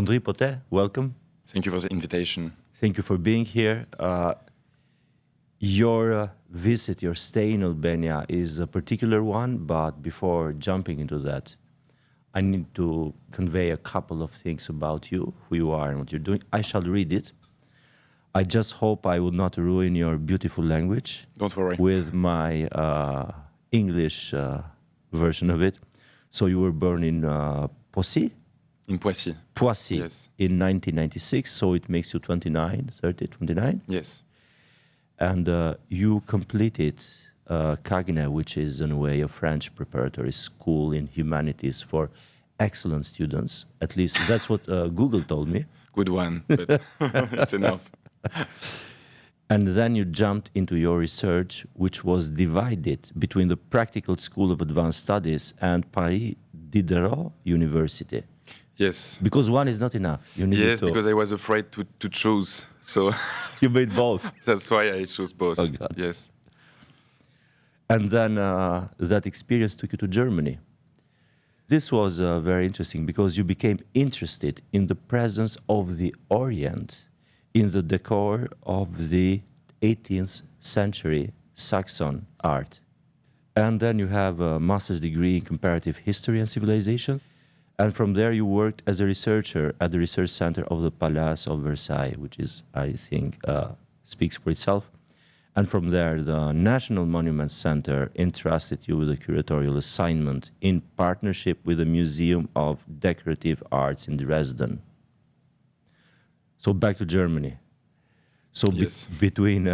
Wandrille Potez, welcome. Thank you for the invitation. Thank you for being here. Your visit, your stay in Albania is a particular one, but before jumping into that, I need to convey a couple of things about you, who you are and what you're doing. I shall read it. I just hope I will not ruin your beautiful language. Don't worry. With my English version of it. So you were born in Poissy? In Poissy. Poissy, yes. In 1996, so it makes you 29, 30, 29? Yes. And you completed CAGNE, which is in a way a French preparatory school in humanities for excellent students. At least that's what Google told me. Good one, but it's enough. And then you jumped into your research, which was divided between the Practical School of Advanced Studies and Paris Diderot University. Yes. Because one is not enough. You needed yes, to. because I was afraid to choose. So You made both. that's why I chose both. Oh, God. Yes. And then that experience took you to Germany. This was very interesting because you became interested in the presence of the Orient in the decor of the 18th century Saxon art. And then you have a master's degree in comparative history and civilization. And from there you worked as a researcher at the research center of the Palace of Versailles, which is, I think, speaks for itself. And from there, the National Monuments Center entrusted you with a curatorial assignment in partnership with the Museum of Decorative Arts in Dresden. So back to Germany. So Yes. between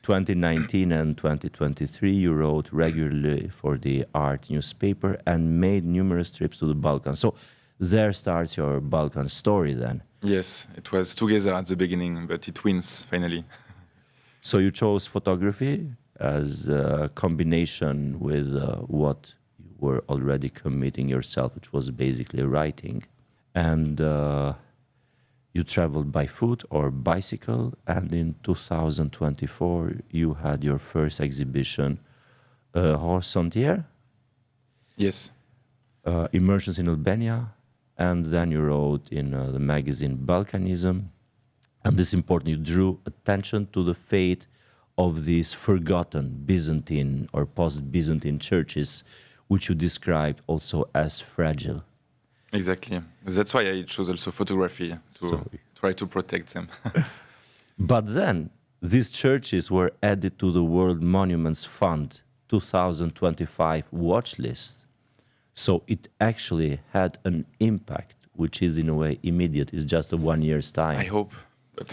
2019 and 2023, you wrote regularly for the art newspaper and made numerous trips to the Balkans. So there starts your Balkan story then. Yes, it was together at the beginning, but it wins finally. So you chose photography as a combination with what you were already committing yourself, which was basically writing. And you traveled by foot or bicycle, and in 2024 you had your first exhibition, Horizontier, Yes. Immersions in Albania, and then you wrote in the magazine Balkanism, and this is important, you drew attention to the fate of these forgotten Byzantine or post-Byzantine churches, which you described also as fragile. Exactly. That's why I chose also photography to try to protect them. But then these churches were added to the World Monuments Fund 2025 watch list. So it actually had an impact, which is in a way immediate. It's just a 1 year's time. I hope, but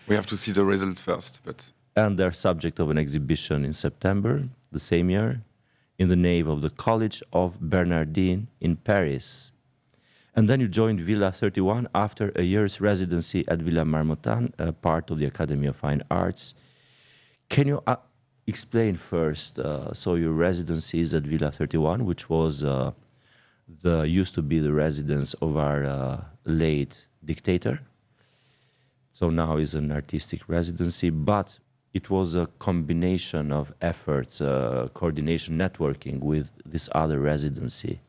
we have to see the result first. But And they're subject of an exhibition in September the same year in the nave of the College of Bernardine in Paris. And then you joined Villa 31 after a year's residency at Villa Marmottan, part of the Academy of Fine Arts. Can you explain first, so your residencies at Villa 31, which was used to be the residence of our late dictator. So now is an artistic residency, but it was a combination of efforts, coordination, networking with this other residency.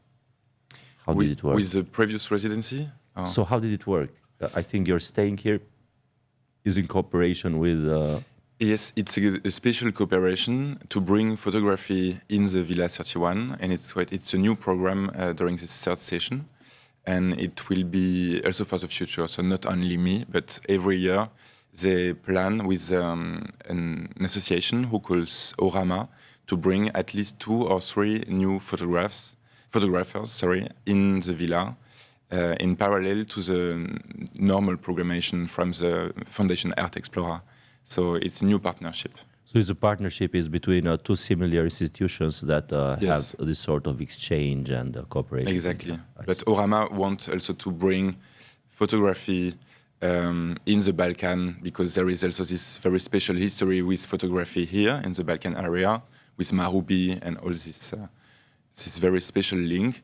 How did it work? With the previous residency? Oh. So how did it work? I think your staying here is in cooperation with... Yes, it's a special cooperation to bring photography in the Villa 31, and it's a new program during this third session, and it will be also for the future, so not only me, but every year they plan with an association who calls Orama to bring at least 2 or 3 new photographers, in the villa, in parallel to the normal programmation from the Foundation Art Explorer. So it's a new partnership. So it's a partnership is between 2 similar institutions that Yes. have this sort of exchange and cooperation. Exactly. But Orama wants also to bring photography in the Balkan, because there is also this very special history with photography here in the Balkan area, with Marubi and all this very special link.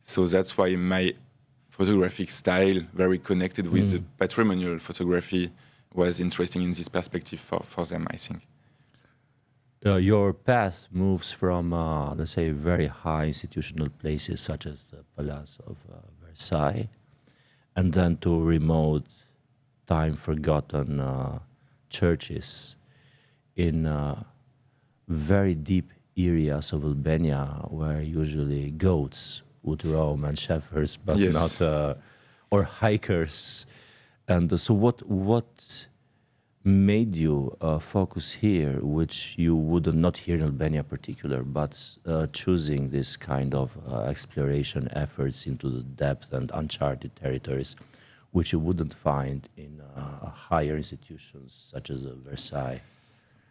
So that's why my photographic style, very connected with the patrimonial photography, was interesting in this perspective for them, I think. Your path moves from, let's say, very high institutional places such as the Palace of Versailles, and then to remote, time-forgotten churches in very deep areas of Albania where usually goats would roam and shepherds, but Yes. not, or hikers. And so what made you focus here, which you would not here in Albania in particular, but choosing this kind of exploration efforts into the depth and uncharted territories, which you wouldn't find in higher institutions such as Versailles?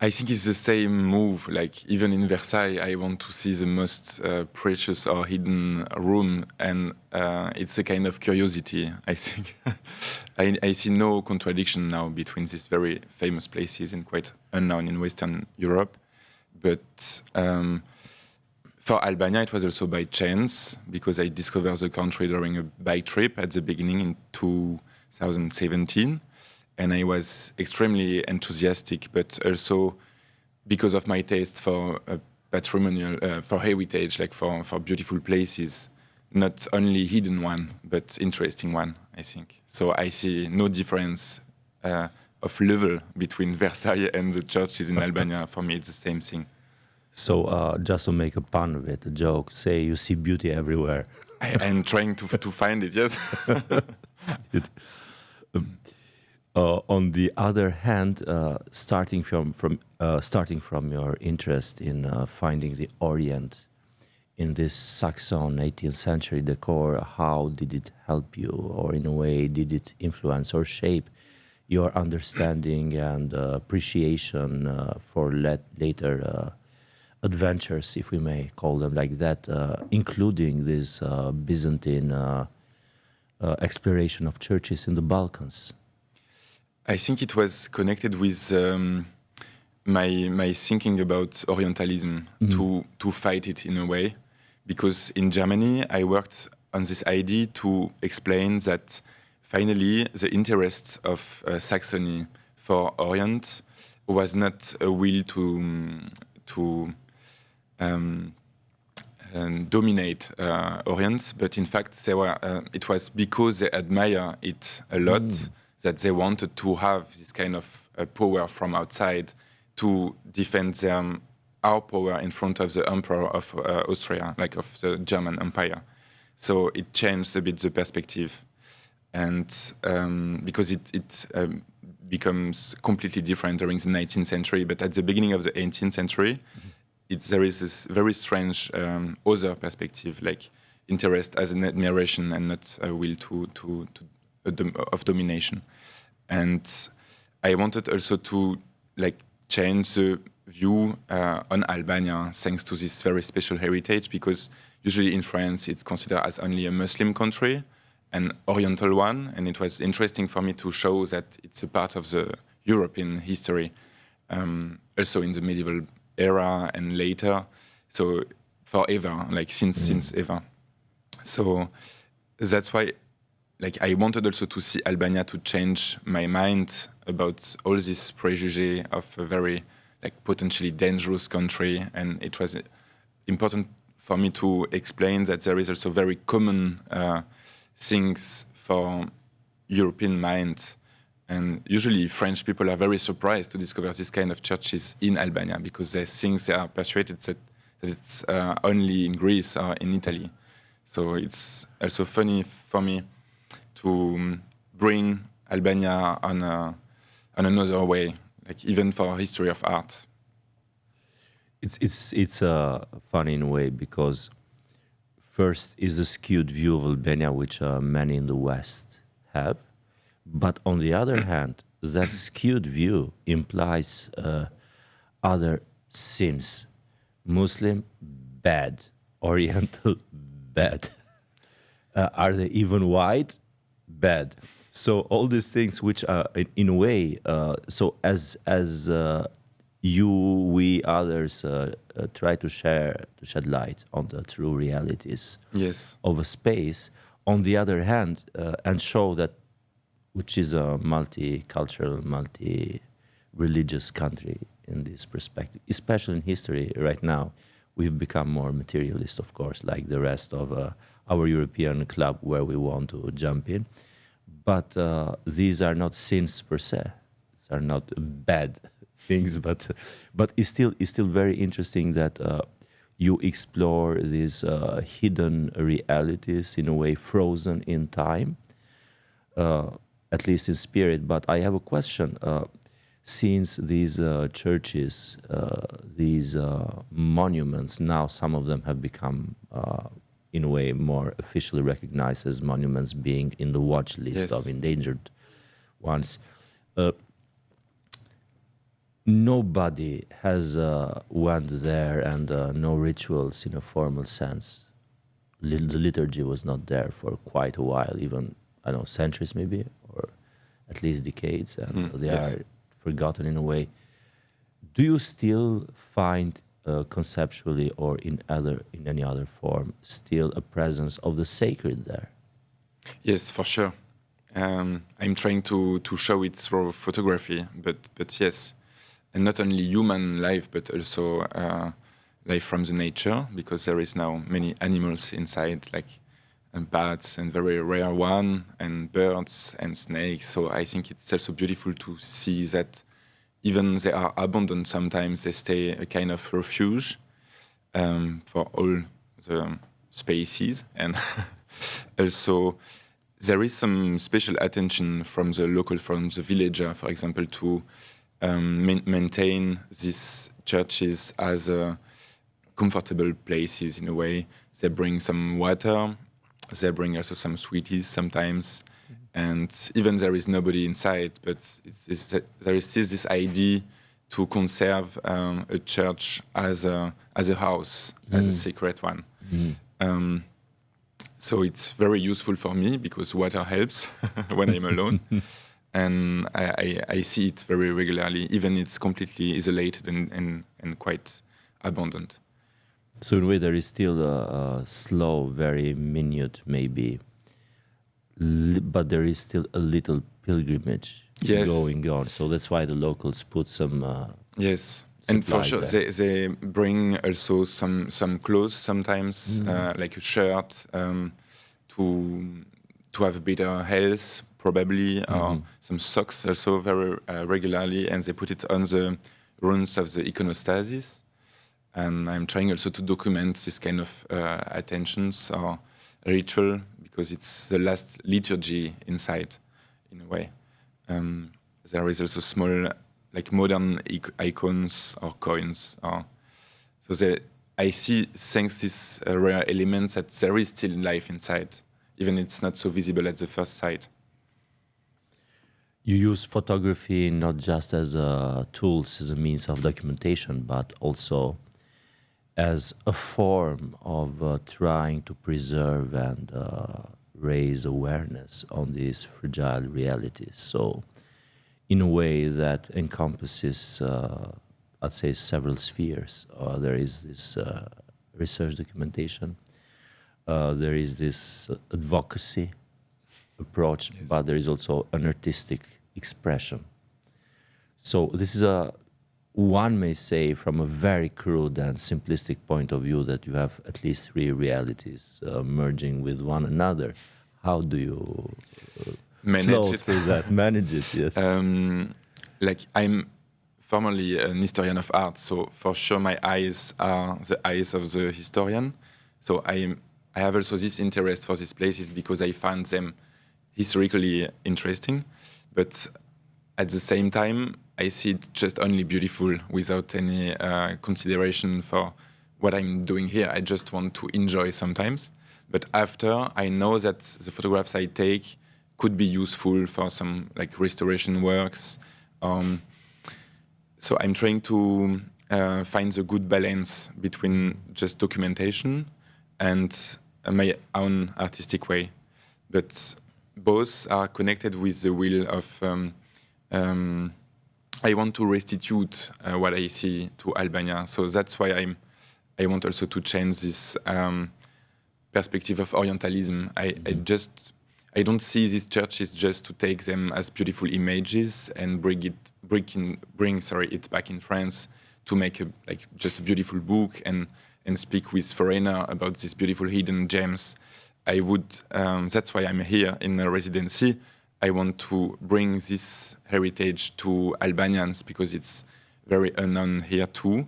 I think it's the same move. Like even in Versailles, I want to see the most precious or hidden room, and it's a kind of curiosity. I think I see no contradiction now between these very famous places and quite unknown in Western Europe. But for Albania, it was also by chance because I discovered the country during a bike trip at the beginning in 2017. And I was extremely enthusiastic, but also because of my taste for patrimonial, for heritage, like for beautiful places, not only hidden one, but interesting one, I think. So I see no difference of level between Versailles and the churches in Albania. For me, it's the same thing. So just to make a pun of it, a joke, say you see beauty everywhere. I'm trying to find it, yes. On the other hand, starting from your interest in finding the Orient in this Saxon 18th century decor, how did it help you, or in a way, did it influence or shape your understanding and appreciation for later adventures, if we may call them like that, including this Byzantine exploration of churches in the Balkans? I think it was connected with my thinking about Orientalism, to fight it in a way. Because in Germany, I worked on this idea to explain that finally the interest of Saxony for Orient was not a will to dominate Orient, but in fact it was because they admire it a lot that they wanted to have this kind of power from outside to defend our power in front of the emperor of Austria, like of the German Empire. So it changed a bit the perspective, and because it becomes completely different during the 19th century, but at the beginning of the 18th century, there is this very strange other perspective, like interest as an admiration and not a will of domination. And I wanted also to change the view on Albania thanks to this very special heritage, because usually in France it's considered as only a Muslim country, an Oriental one, and it was interesting for me to show that it's a part of the European history, also in the medieval era and later, so forever, since ever. So that's why I wanted also to see Albania to change my mind about all this prejudice of a very potentially dangerous country, and it was important for me to explain that there is also very common things for European mind, and usually French people are very surprised to discover this kind of churches in Albania because they think they are persuaded that it's only in Greece or in Italy. So it's also funny for me to bring Albania on another way, even for history of art. It's funny in a way because first is the skewed view of Albania which many in the West have, but on the other hand, that skewed view implies other sins: Muslim, bad; Oriental, bad. Are they even white? Bad. So all these things which are in a way, so as we others try to shed light on the true realities of a space, on the other hand, and show that which is a multicultural, multi-religious country in this perspective, especially in history right now, we've become more materialist, of course, like the rest of our European club where we want to jump in. But these are not sins per se. These are not bad things, but it's still very interesting that you explore these hidden realities in a way frozen in time, at least in spirit. But I have a question. Since these churches, these monuments, now some of them have become, in a way, more officially recognized as monuments, being in the watch list of endangered ones. Nobody has went there, and no rituals in a formal sense. The liturgy was not there for quite a while, even, I don't know, centuries maybe, or at least decades, and they are forgotten in a way. Do you still find conceptually or in any other form still a presence of the sacred there? Yes, for sure. I'm trying to show it through photography, but yes, and not only human life, but also life from the nature, because there is now many animals inside, like bats and very rare one, and birds and snakes. So I think it's also beautiful to see that even they are abandoned sometimes, they stay a kind of refuge for all the species. And also there is some special attention from the villager, for example, to maintain these churches as comfortable places in a way. They bring some water, they bring also some sweeties sometimes, and even there is nobody inside, but there is still this idea to conserve a church as a house, as a sacred one. So it's very useful for me because water helps when I'm alone. And I see it very regularly, even it's completely isolated and quite abandoned. So in a way there is still a slow, very minute maybe, but there is still a little pilgrimage going on. So that's why the locals put some and for sure there. they bring also some clothes sometimes, like a shirt, to have better health probably, some socks also very regularly, and they put it on the ruins of the iconostasis. And I'm trying also to document this kind of attentions or ritual, because it's the last liturgy inside, in a way. There is also small, like modern icons or coins. I see, thanks these rare elements, that there is still life inside, even it's not so visible at the first sight. You use photography not just as a tool, as a means of documentation, but also as a form of trying to preserve and raise awareness on these fragile realities. So in a way that encompasses, I'd say, several spheres. There is this research documentation, there is this advocacy approach, but there is also an artistic expression. So this is one may say, from a very crude and simplistic point of view, that you have at least three realities merging with one another. How do you flow through that? Manage it, yes. Like, I'm formerly an historian of art, so for sure my eyes are the eyes of the historian. So I have also this interest for these places because I find them historically interesting, but at the same time, I see it just only beautiful without any consideration for what I'm doing here. I just want to enjoy sometimes. But after, I know that the photographs I take could be useful for some like restoration works. So I'm trying to find the good balance between just documentation and my own artistic way. But both are connected with the will of I want to restitute what I see to Albania. So that's why I want also to change this perspective of Orientalism. I don't see these churches just to take them as beautiful images and bring it back in France to make just a beautiful book and speak with foreigner about these beautiful hidden gems. That's why I'm here in a residency. I want to bring this heritage to Albanians because it's very unknown here too,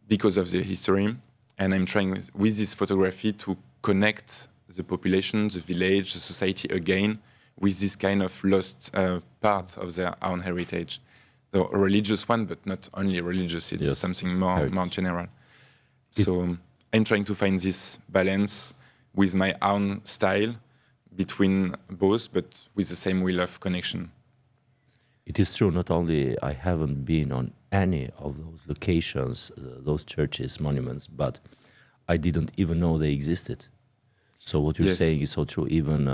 because of the history. And I'm trying with this photography to connect the population, the village, the society again with this kind of lost part of their own heritage. The religious one, but not only religious, it's something more general. So I'm trying to find this balance with my own style between both, but with the same will of connection. It is true, not only I haven't been on any of those locations, those churches, monuments, but I didn't even know they existed. So what you're saying is so true. Even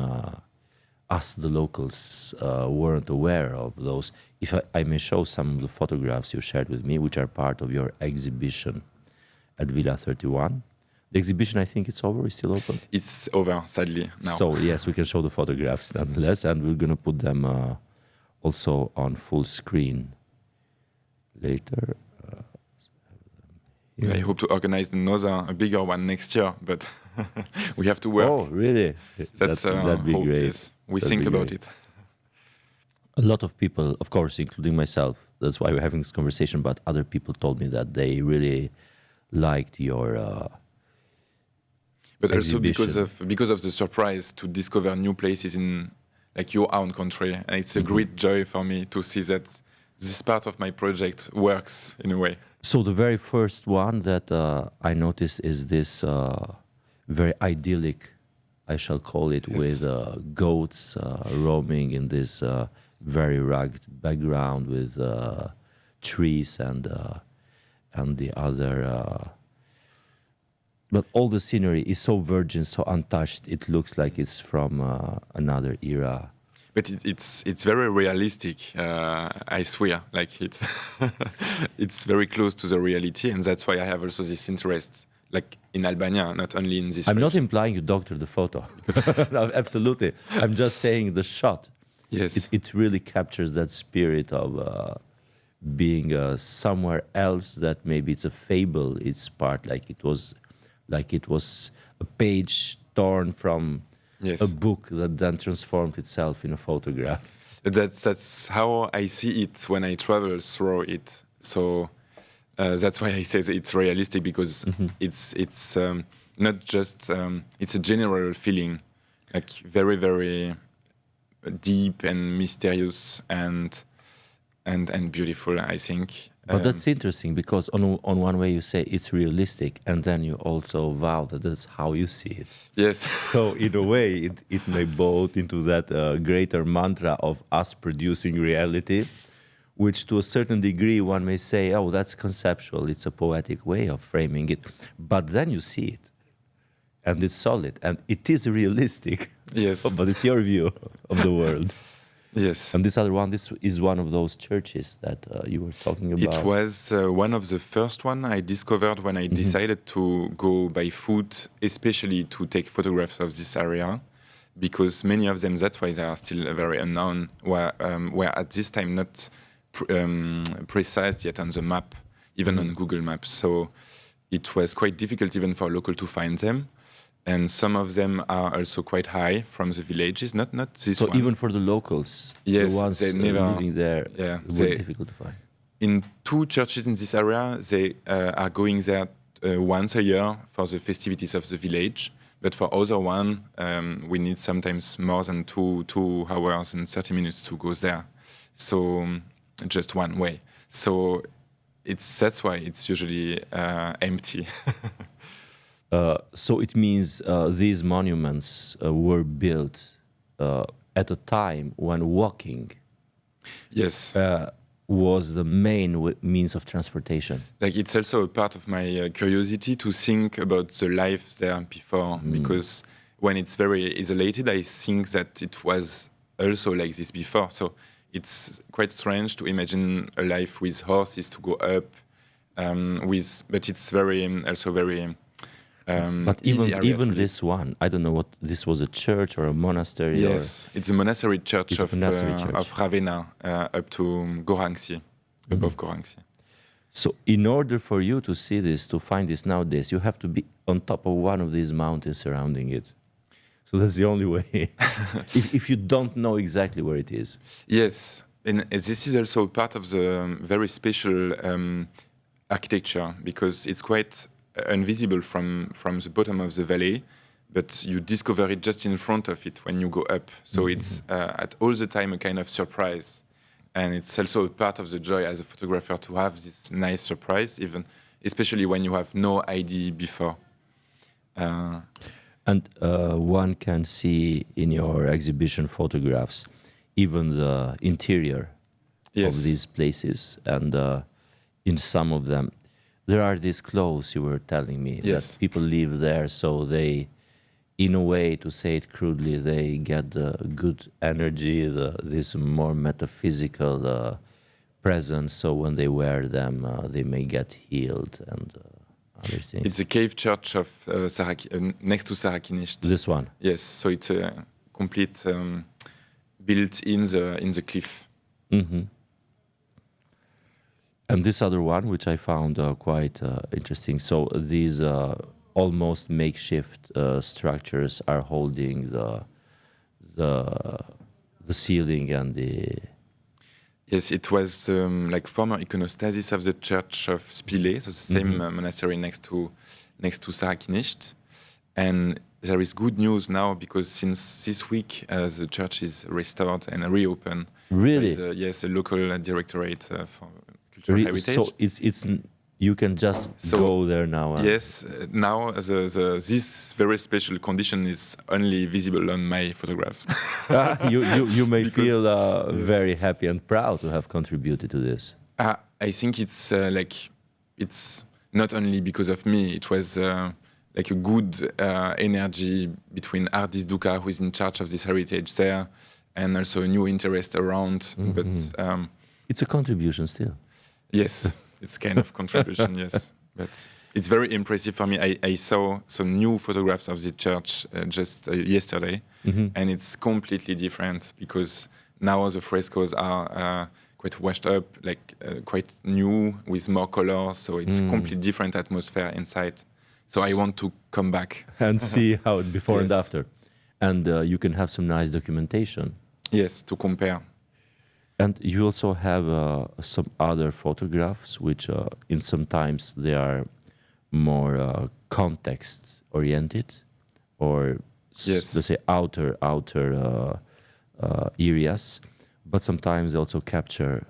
us, the locals, weren't aware of those. If I may show some of the photographs you shared with me, which are part of your exhibition at Villa 31. The exhibition, I think it's over, is still open? It's over, sadly, now. So yes, we can show the photographs nonetheless, and we're going to put them also on full screen later. I hope to organize a bigger one next year, but we have to work. Oh, really? That'd be great. Yes. We think about it. A lot of people, of course, including myself, that's why we're having this conversation, but other people told me that they really liked your but exhibition. Also because of the surprise to discover new places in like your own country. And it's a great joy for me to see that this part of my project works in a way. So the very first one that I noticed is this very idyllic, I shall call it, with goats roaming in this very rugged background with trees and the other. But all the scenery is so virgin, so untouched. It looks like it's from another era. But it's very realistic. I swear, like it's very close to the reality, and that's why I have also this interest, like in Albania, not only in this. I'm not implying you doctored the photo. No, absolutely. I'm just saying the shot. Yes, it really captures that spirit of being somewhere else. That maybe it's a fable. It's part like it was a page torn from a book that then transformed itself in a photograph. That's how I see it when I travel through it. So that's why I say that it's realistic, because it's not just it's a general feeling, like very, very deep and mysterious and beautiful, I think. But that's interesting, because on one way you say it's realistic, and then you also vow that that's how you see it. Yes. So in a way, it may both into that greater mantra of us producing reality, which to a certain degree one may say, oh, that's conceptual, it's a poetic way of framing it. But then you see it, and it's solid, and it is realistic. Yes. So, but it's your view of the world. Yes. And this other one, this is one of those churches that you were talking about. It was one of the first one I discovered when I decided to go by foot, especially to take photographs of this area, because many of them, that's why they are still very unknown, were at this time not precise yet on the map, even on Google Maps. So it was quite difficult even for local to find them. And some of them are also quite high from the villages, not this one. So even for the locals, yes, the ones they never, living there, were difficult to find. In 2 churches in this area, they are going there once a year for the festivities of the village. But for other one, we need sometimes more than 2 hours and 30 minutes to go there. So just one way. So that's why it's usually empty. So it means these monuments were built at a time when walking was the main means of transportation. Like it's also a part of my curiosity to think about the life there before, because when it's very isolated, I think that it was also like this before. So it's quite strange to imagine a life with horses to go up, but it's also very. But even this one, I don't know what this was, a church or a monastery. Yes, it's a monastery church of Ravenna up to Gorangsy, above Gorangsy. So in order for you to see this, to find this nowadays, you have to be on top of one of these mountains surrounding it. So that's the only way. if you don't know exactly where it is. Yes, and this is also part of the very special architecture, because it's quite invisible from the bottom of the valley, but you discover it just in front of it when you go up. So it's at all the time a kind of surprise. And it's also a part of the joy as a photographer to have this nice surprise, even especially when you have no idea before. And one can see in your exhibition photographs even the interior Yes. of these places. And in some of them, there are these clothes you were telling me Yes. that people live there, so they, in a way, to say it crudely, they get the good energy, this more metaphysical presence. So when they wear them, they may get healed and other things. It's a cave church of next to Sarakinisht. This one. Yes, so it's a complete built in the cliff. Mm-hmm. And this other one, which I found quite interesting. So these almost makeshift structures are holding the ceiling and the. Yes, it was like former iconostasis of the church of Spilé, so the same monastery next to Sarakinisht. And there is good news now, because since this week the church is restored and reopened. Really? Yes, a local directorate for cultural heritage. So it's you can just go there now. Yes, now this very special condition is only visible on my photographs. You may feel very happy and proud to have contributed to this. I think it's it's not only because of me. It was like a good energy between Ardis Duca, who is in charge of this heritage there, and also a new interest around. But it's a contribution still. Yes, it's kind of contribution. Yes, but it's very impressive for me. I saw some new photographs of the church just yesterday, and it's completely different, because now the frescoes are quite washed up, like quite new with more colors. So it's a completely different atmosphere inside. So I want to come back and see how it before and Yes. after, and you can have some nice documentation. Yes, to compare. And you also have some other photographs, which in sometimes they are more context oriented, or Yes. let's say outer areas, but sometimes they also capture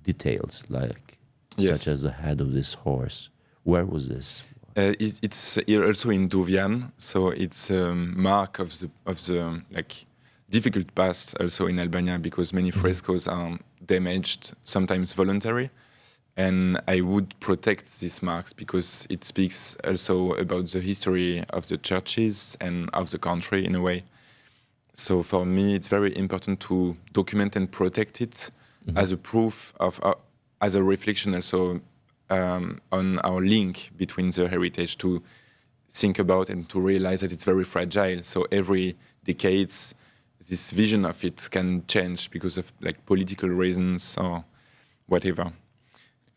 details, like Yes. such as the head of this horse. Where was this? It's here also in Dovian, so it's a mark of the like difficult past also in Albania, because many frescoes are damaged, sometimes voluntary, and I would protect these marks because it speaks also about the history of the churches and of the country in a way. So for me, it's very important to document and protect it as a proof of, as a reflection also on our link between the heritage, to think about and to realize that it's very fragile. So every decades, this vision of it can change because of like political reasons or whatever.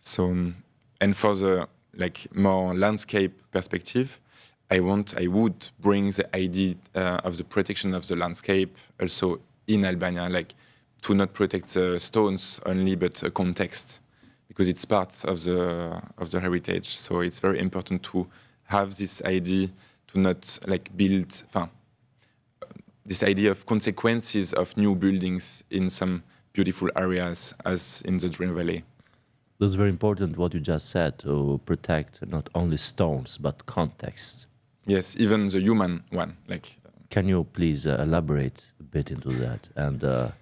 So, and for the like more landscape perspective, I would bring the idea of the protection of the landscape also in Albania, like to not protect the stones only, but a context, because it's part of the heritage. So it's very important to have this idea to not like build, this idea of consequences of new buildings in some beautiful areas, as in the Dream Valley. That's very important what you just said, to protect not only stones but context. Yes, even the human one. Like, can you please elaborate a bit into that, and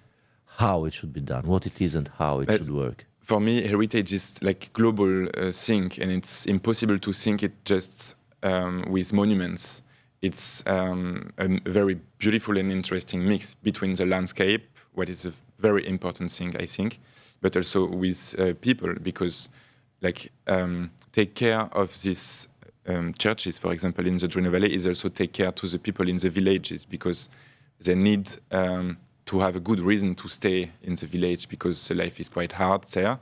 how it should be done, what it is and how it should work? For me, heritage is like global thing, and it's impossible to think it just with monuments. It's a very beautiful and interesting mix between the landscape, what is a very important thing, I think, but also with people, because like take care of these churches, for example, in the Drine Valley, is also take care to the people in the villages, because they need to have a good reason to stay in the village, because the life is quite hard there,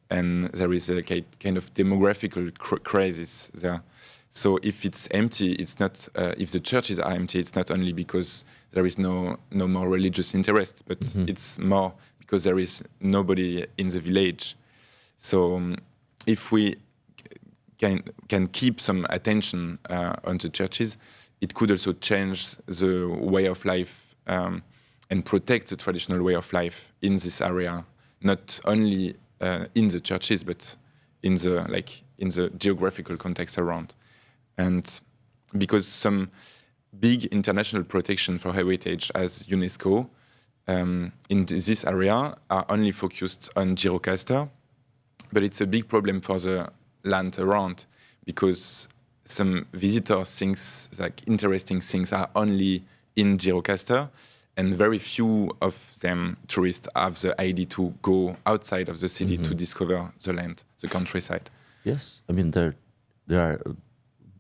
and there is a kind of demographical crisis there. So if it's empty, it's not. If the churches are empty, it's not only because there is no more religious interest, but it's more because there is nobody in the village. So if we can keep some attention on the churches, it could also change the way of life and protect the traditional way of life in this area, not only in the churches, but in the geographical context around. And because some big international protection for heritage as UNESCO in this area are only focused on Gjirokastër, but it's a big problem for the land around because some visitors think like interesting things are only in Gjirokastër, and very few of them tourists have the idea to go outside of the city to discover the land, the countryside. Yes, I mean there are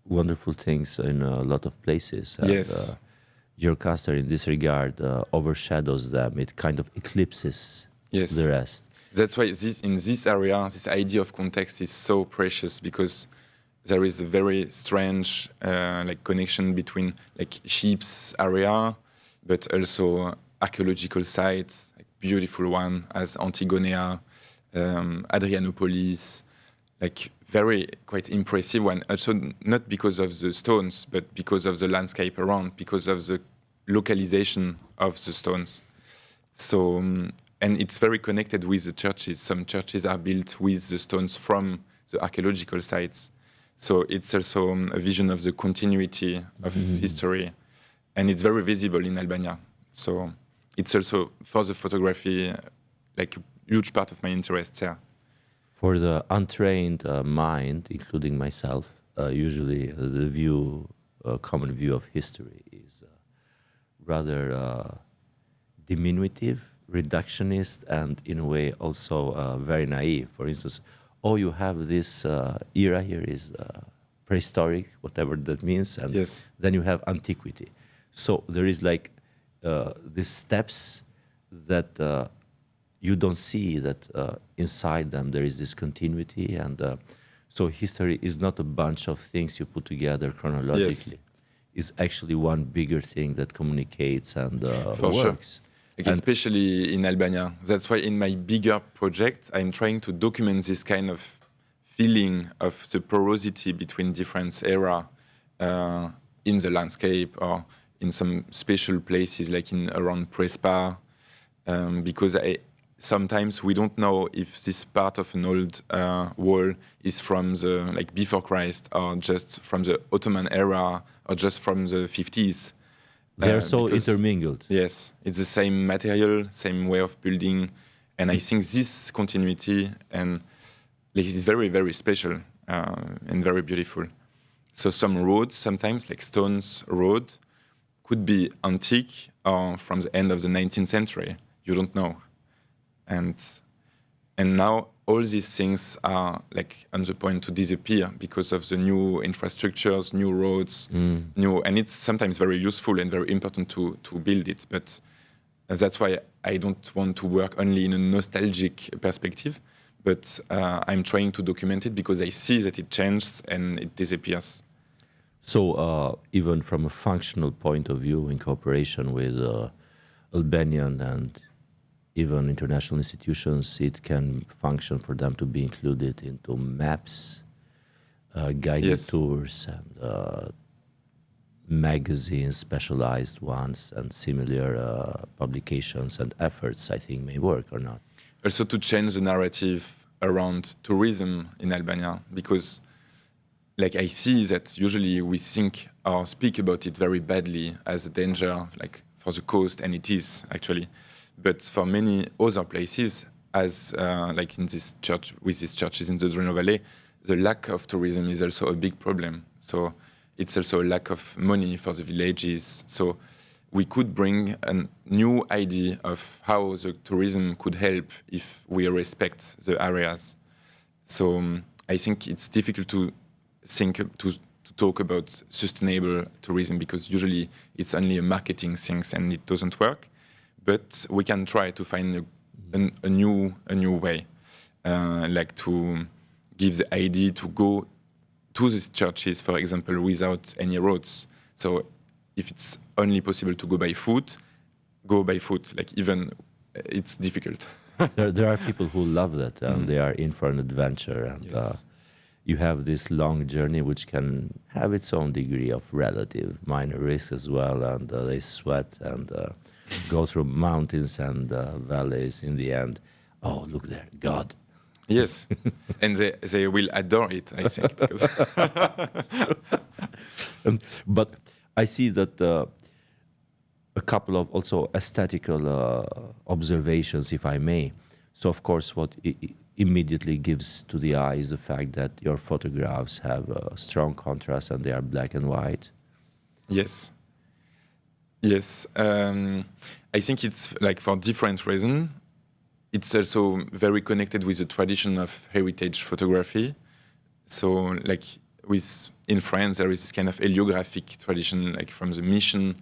wonderful things in a lot of places. And, Yes. Gjirokastër in this regard overshadows them. It kind of eclipses the rest. That's why in this area, this idea of context is so precious because there is a very strange connection between sheep's area, but also archaeological sites, beautiful one as Antigonea, Adrianopolis, very quite impressive one. Also not because of the stones, but because of the landscape around, because of the localization of the stones. So, and it's very connected with the churches. Some churches are built with the stones from the archaeological sites. So it's also a vision of the continuity of history. And it's very visible in Albania. So it's also, for the photography, a huge part of my interest there. For the untrained mind, including myself, usually the common view of history is rather diminutive, reductionist, and in a way also very naive. For instance, you have this era here is prehistoric, whatever that means, and then you have antiquity. So there is these steps that you don't see that inside them there is this continuity, and so history is not a bunch of things you put together chronologically. It's actually one bigger thing that communicates and works. Sure. Especially in Albania. That's why in my bigger project, I'm trying to document this kind of feeling of the porosity between different eras in the landscape or in some special places like around Prespa, because sometimes we don't know if this part of an old wall is from the before Christ or just from the Ottoman era or just from the 50s. They're so intermingled. Yes, it's the same material, same way of building, and I think this continuity and is very, very special and very beautiful. So some roads, sometimes Stones Road, could be antique or from the end of the 19th century. You don't know. And now all these things are on the point to disappear because of the new infrastructures, new roads, and it's sometimes very useful and very important to build it. But that's why I don't want to work only in a nostalgic perspective, but I'm trying to document it because I see that it changes and it disappears. So even from a functional point of view, in cooperation with Albanian and even international institutions, it can function for them to be included into maps, guided tours, and magazines, specialized ones, and similar publications and efforts, I think, may work or not. Also to change the narrative around tourism in Albania, because I see that usually we think or speak about it very badly as a danger, for the coast, and it is actually. But for many other places, as in this church, with these churches in the Drino Valley, the lack of tourism is also a big problem. So it's also a lack of money for the villages. So we could bring a new idea of how the tourism could help if we respect the areas. So I think it's difficult to talk about sustainable tourism because usually it's only a marketing thing and it doesn't work. But we can try to find a new way, to give the idea to to these churches, for example, without any roads. So if it's only possible to go by foot, go by foot. Like even it's difficult. There are people who love that, and they are in for an adventure. And Yes. You have this long journey, which can have its own degree of relative minor risk as well. And they sweat and go through mountains and valleys. In the end, oh, look there, God. Yes, and they will adore it, I think. Because But I see that a couple of also aesthetical observations, if I may. So, of course, what immediately gives to the eye is the fact that your photographs have a strong contrast and they are black and white. yes, yes. I think it's like for different reasons. It's also very connected with the tradition of heritage photography. So, like in France, there is this kind of heliographic tradition, like from the mission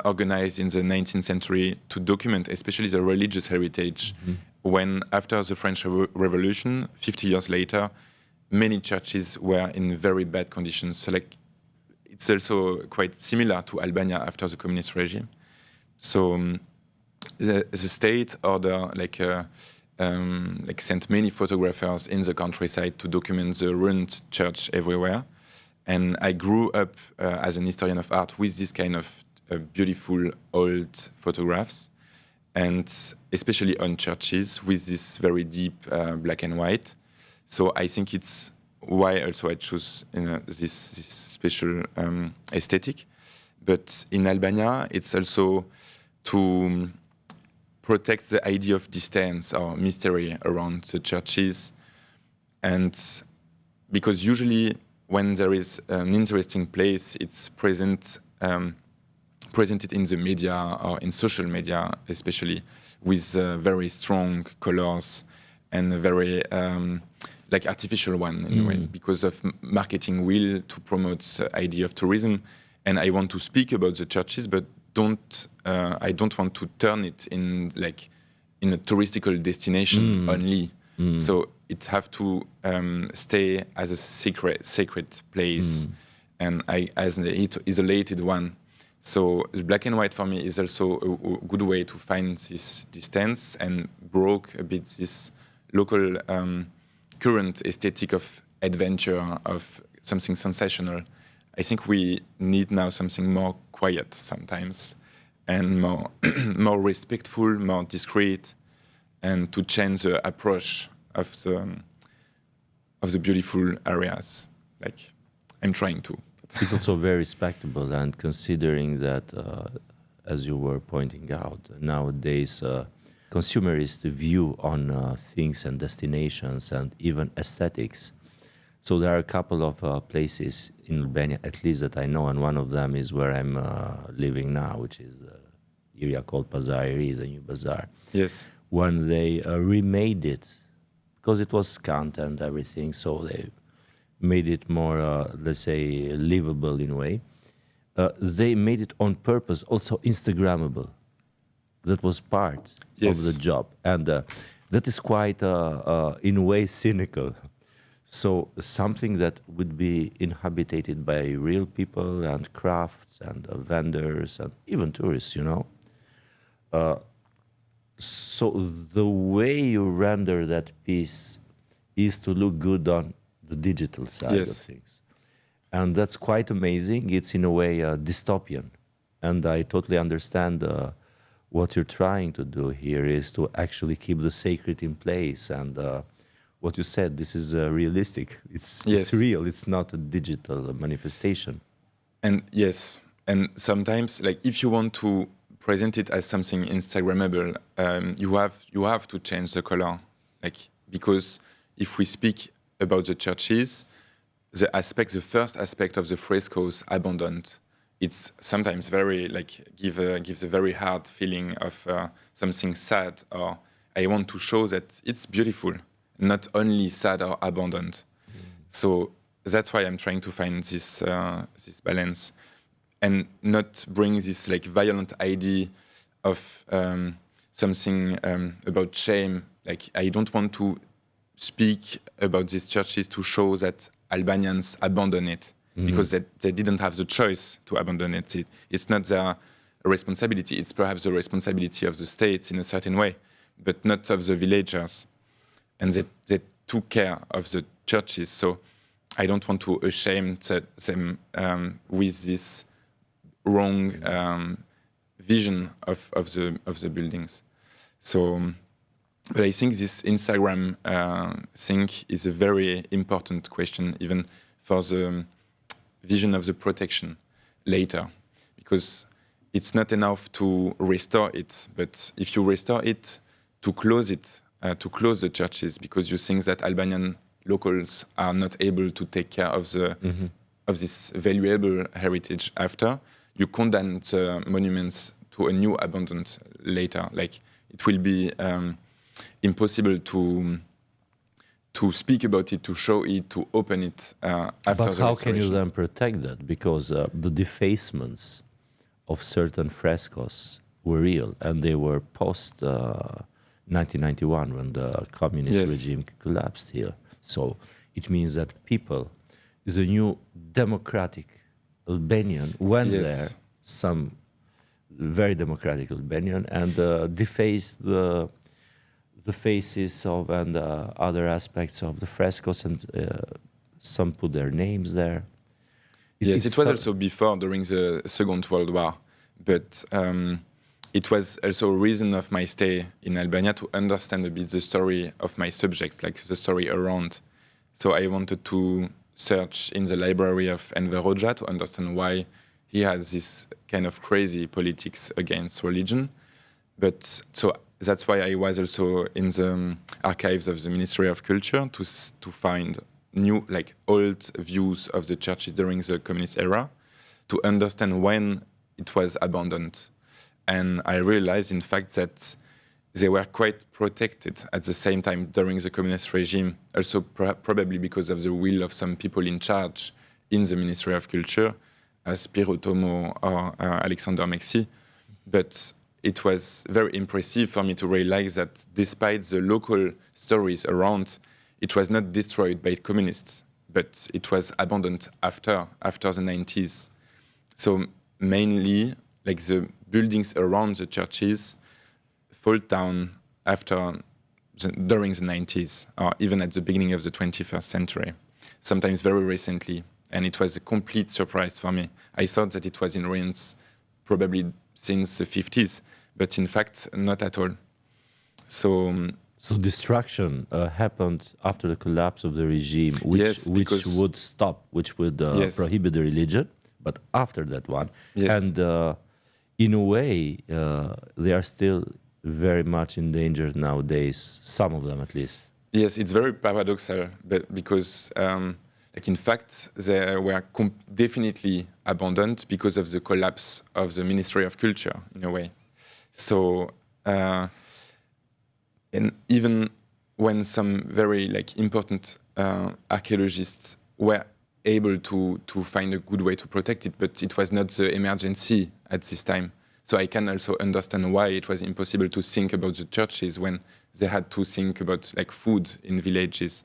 organized in the 19th century to document, especially the religious heritage. When after the French Revolution, 50 years later, many churches were in very bad conditions. So, like, it's also quite similar to Albania after the communist regime. So. The state order sent many photographers in the countryside to document the ruined church everywhere, and I grew up as an historian of art with this kind of beautiful old photographs, and especially on churches with this very deep black and white. So I think it's why also I choose this special aesthetic. But in Albania, it's also to protect the idea of distance or mystery around the churches. And because usually when there is an interesting place, it's presented in the media or in social media, especially with very strong colors and a very artificial one in a way, because of marketing will to promote the idea of tourism. And I want to speak about the churches, but I don't want to turn it in a touristical destination only. So it have to stay as a sacred place and as an isolated one. So the black and white for me is also a good way to find this distance and broke a bit this local current aesthetic of adventure, of something sensational. I think we need now something more quiet sometimes and more more respectful, more discreet, and to change the approach of the beautiful areas. Like I'm trying to. It's also very respectable, and considering that, as you were pointing out, nowadays consumerist view on things and destinations and even aesthetics. So there are a couple of places in Albania, at least that I know, and one of them is where I'm living now, which is an area called Pazari, the new bazaar. Yes. When they remade it, because it was scant and everything, so they made it more, let's say, livable in a way. They made it on purpose, also Instagrammable. That was part of the job. And that is quite, in a way, cynical. So something that would be inhabited by real people and crafts and vendors and even tourists, you know. So the way you render that piece is to look good on the digital side of things. And that's quite amazing. It's in a way dystopian. And I totally understand what you're trying to do here is to actually keep the sacred in place. And what you said, this is realistic. It's real. It's not a digital manifestation. And yes, and sometimes, like, if you want to present it as something Instagrammable, you have to change the color, like, because if we speak about the churches, the first aspect of the frescoes abandoned. It's sometimes very gives a very hard feeling of something sad, or I want to show that it's beautiful, not only sad or abandoned. So that's why I'm trying to find this balance, and not bring this violent idea of something about shame. Like, I don't want to speak about these churches to show that Albanians abandon it because they didn't have the choice to abandon it. It's not their responsibility. It's perhaps the responsibility of the state in a certain way, but not of the villagers. And they took care of the churches. So I don't want to shame them with this wrong vision of the buildings. So, but I think this Instagram thing is a very important question, even for the vision of the protection later, because it's not enough to restore it, but if you restore it, to close the churches, because you think that Albanian locals are not able to take care of of this valuable heritage after, you condemn the monuments to a new abandonment later. Like, it will be impossible to speak about it, to show it, to open it after but the how can you restoration. then protect that? Because the defacements of certain frescoes were real, and they were post 1991 when the communist Yes. regime collapsed here. So it means that people, the new democratic Albanian, went Yes. there, some very democratic Albanian, and defaced the faces of and other aspects of the frescoes, and some put their names there. Yes, it was also before, during the Second World War, but it was also a reason of my stay in Albania to understand a bit the story of my subjects, like the story around. So I wanted to search in the library of Enver Hoxha to understand why he has this kind of crazy politics against religion. But so that's why I was also in the archives of the Ministry of Culture to find new, like old views of the churches during the communist era, to understand when it was abandoned. And I realized, in fact, that they were quite protected at the same time during the communist regime, also probably because of the will of some people in charge in the Ministry of Culture, as Piero Tomo or Alexander Mexi. But it was very impressive for me to realize that despite the local stories around, it was not destroyed by communists, but it was abandoned after the 90s. So mainly, like, the buildings around the churches fall down during the 90s, or even at the beginning of the 21st century, sometimes very recently. And it was a complete surprise for me. I thought that it was in ruins probably since the 50s, but in fact, not at all. So destruction happened after the collapse of the regime, which would stop, which would prohibit the religion, but after that one. Yes. And in a way, they are still very much in danger nowadays, some of them at least. Yes, it's very paradoxal, but because, like, in fact, they were definitely abandoned because of the collapse of the Ministry of Culture, in a way. So, and even when some very, like, important archaeologists were able to find a good way to protect it, but it was not the emergency at this time. So I can also understand why it was impossible to think about the churches when they had to think about, like, food in villages.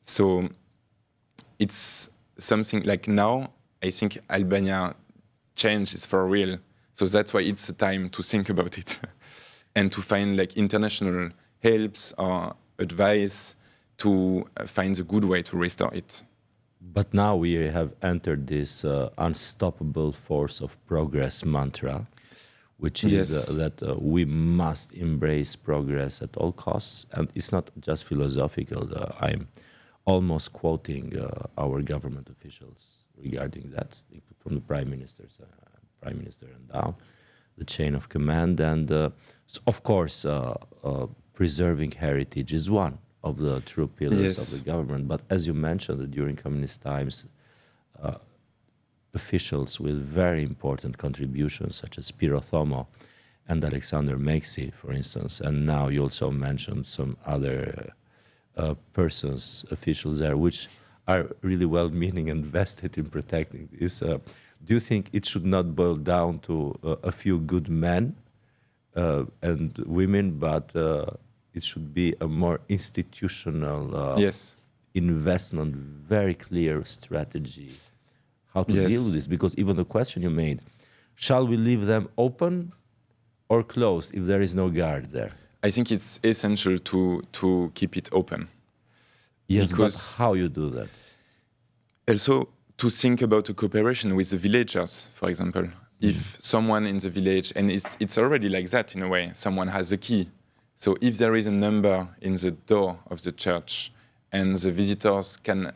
So it's something like, now I think Albania changes for real. So that's why it's a time to think about it and to find, like, international helps or advice to find a good way to restore it. But now we have entered this unstoppable force of progress mantra, which is that we must embrace progress at all costs. And it's not just philosophical. I'm almost quoting our government officials regarding that, from the prime minister and down, the chain of command. And so of course, preserving heritage is one of the true pillars of the government. But as you mentioned, during communist times, officials with very important contributions, such as Piero Tomo and Alexander Mexi, for instance, and now you also mentioned some other officials there, which are really well-meaning and vested in protecting this. Do you think it should not boil down to a few good men and women, but it should be a more institutional Yes. investment, very clear strategy, how to deal with this. Because even the question you made, shall we leave them open or closed if there is no guard there? I think it's essential to keep it open. Yes, because but how you do that? Also, to think about a cooperation with the villagers, for example. If someone in the village, and it's already like that in a way, someone has a key. So if there is a number in the door of the church and the visitors can